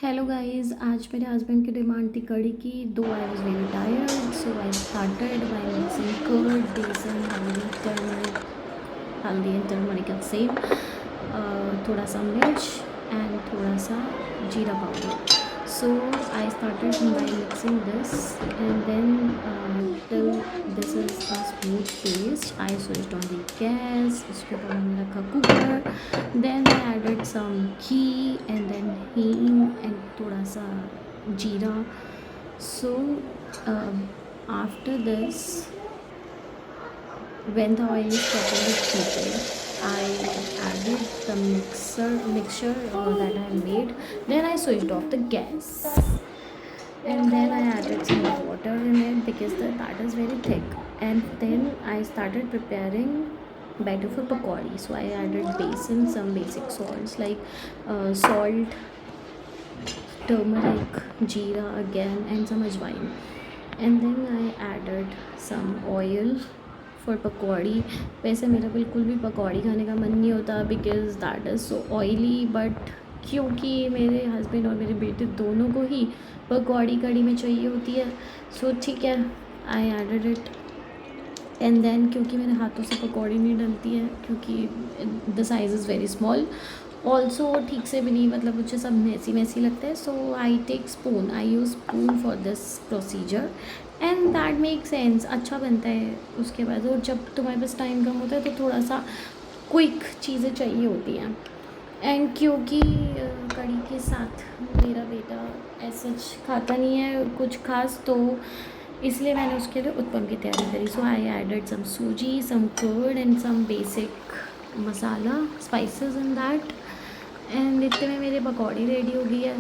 Hello guys, आज मेरे husband की डिमांड थी कढ़ी की। Though I was very tired, so I started by mixing curd, besan, haldi and turmeric and same, थोड़ा सा मिर्च एंड थोड़ा सा जीरा powder. So I started by mixing this, and then till this is a smooth paste, I switched on the gas. उसके बाद मैंने रखा cooker. Then I added some ghee and then hing and थोड़ा सा जीरा. So after this, when the oil is properly heated, I added the mixture that I made. Then I switched off the gas, and then I added some water in it because that is very thick. And then I started preparing batter for pakodi. So I added besan, some basic salts like salt, turmeric, jeera again, and some ajwain. And then I added some oil for pakodi. वैसे मेरा बिल्कुल भी पकौड़ी खाने का मन नहीं होता because that is so oily, but क्योंकि मेरे हस्बैंड और मेरे बेटे दोनों को ही पकौड़ी कढ़ी में चाहिए होती है, सो ठीक है, I added it. And then क्योंकि मेरे हाथों से पकौड़ी नहीं डलती है, क्योंकि the size is very small, also ठीक से भी नहीं, मतलब मुझे सब मैसी मैसी लगता है. So I take spoon, I use spoon for this procedure and that make sense, अच्छा बनता है. उसके बाद और जब तुम्हारे पास टाइम कम होता है तो थोड़ा सा क्विक चीज़ें चाहिए होती हैं. एंड क्योंकि कढ़ी के साथ मेरा बेटा ऐसा खाता नहीं है कुछ खास, तो इसलिए मैंने उसके लिए उत्पम की तैयारी करी. सो I added some suji, some curd and some basic masala spices in that. And इतने में मेरी पकौड़ी रेडी हो गई है.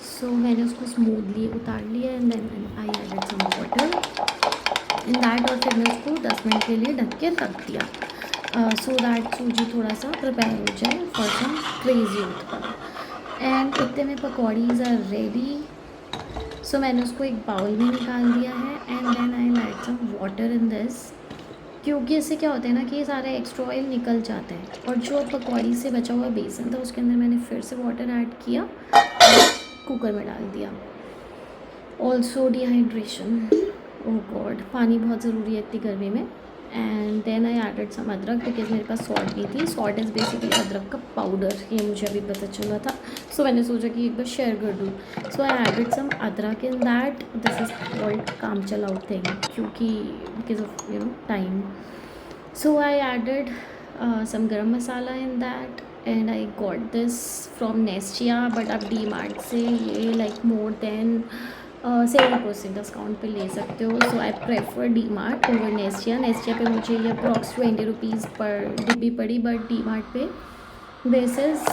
सो मैंने उसको स्मूथली उतार लिया and then I added some water in that, और फिर मैं उसको 10 मिनट के लिए ढक के रख दिया सो दैट सूजी थोड़ा सा प्रिपेयर हो जाए for some crazy uttapam. And इतने में पकौड़ीज आर रेडी. सो मैंने उसको एक बाउल में निकाल दिया है and then I add some water in this, क्योंकि इससे क्या होता है ना कि ये सारा एक्स्ट्रा ऑयल निकल जाता है. और जो पकौड़ी से बचा हुआ बेसन था उसके अंदर मैंने फिर से वाटर ऐड किया, कुकर में डाल दिया. ऑल्सो डिहाइड्रेशन, ओह गॉड, पानी बहुत ज़रूरी है इतनी गर्मी में. And then I added some adrak because मेरे पास सॉल्ट नहीं थी. सॉल्ट इज़ बेसिकली अदरक का पाउडर, ये मुझे अभी पता चला था. सो मैंने सोचा कि एक बार शेयर कर दूँ. सो I added some adrak in that. This is called काम चलाओ थिंग, क्योंकि because of time. So I added some garam masala in that, and I got this from Nestia, but अब डी मार्ट से ये like more than 70% डिस्काउंट पे ले सकते हो. So I prefer DMart over Nestia. Nestia पे मुझे ये अप्रॉक्स 20 रुपीज़ पर डिब्बी पड़ी, बट डी मार्ट पे this is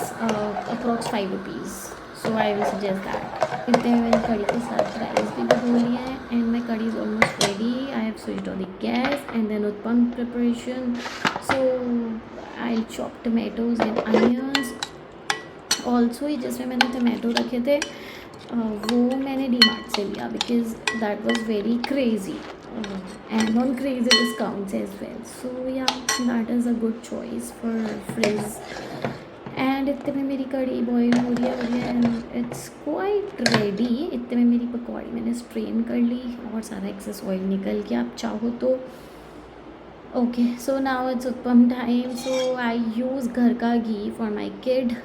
approx 5 rupees. So I will suggest that. इतने मैंने कढ़ी के साथ राइस भी भिगो लिया है and my kadhi is almost ready. I have switched on the gas and then uttapam preparation. So I chop tomatoes and onions. Also ये जिसमें मैंने टमाटो रखे थे वो मैंने डी मार्ट से लिया because that was very crazy and on crazy discounts as well. So yeah that is a good choice for fridge. And इतने में मेरी कढ़ी बॉयल हो रही है एंड इट्स क्वाइट रेडी. इतने में मेरी पकौड़ी मैंने स्ट्रेन कर ली और सारा एक्सेस ऑयल निकल गया. आप चाहो तो okay. So now it's uttapam time. So I use घर का ghee for my kid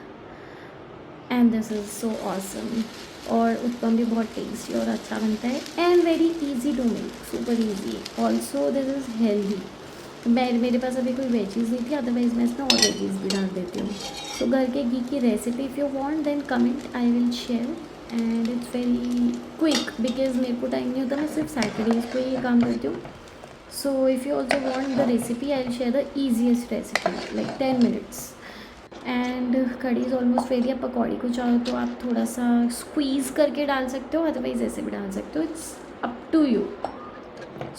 and this is so awesome. और उत्पम भी बहुत टेस्टी और अच्छा बनता है and very easy to make, super easy. Also this is healthy. मेरे पास अभी कोई वेजीज़ नहीं थी, अदरवाइज़ मैं इसमें और वेजीज़ भी डाल देती हूँ. तो घर के घी की recipe if you want then comment, I will share. And it's very quick because मेरे को टाइम नहीं होता, मैं सिर्फ सैटरडेज़ को ये काम करती हूँ. So if you also want the recipe I will share the easiest recipe like 10 minutes. And kadhi is almost ready. आप पकौड़ी को चाहो तो आप थोड़ा सा स्क्वीज़ करके डाल सकते हो, अदरवाइज़ ऐसे भी डाल सकते हो. It's up to you.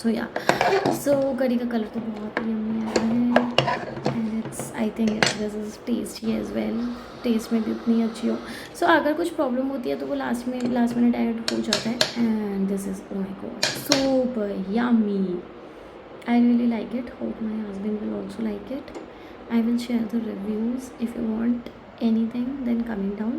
So yeah, so कढ़ी का कलर तो बहुत ही यम्मी आया है and it's I think this is tasty as well. Taste में भी उतनी अच्छी हो. सो अगर कुछ प्रॉब्लम होती है तो वो लास्ट मिनट ऐड हो जाता है. And this is oh my God super yummy. I really like it. Hope my husband will also like it. I will share the reviews. If you want anything then comment down.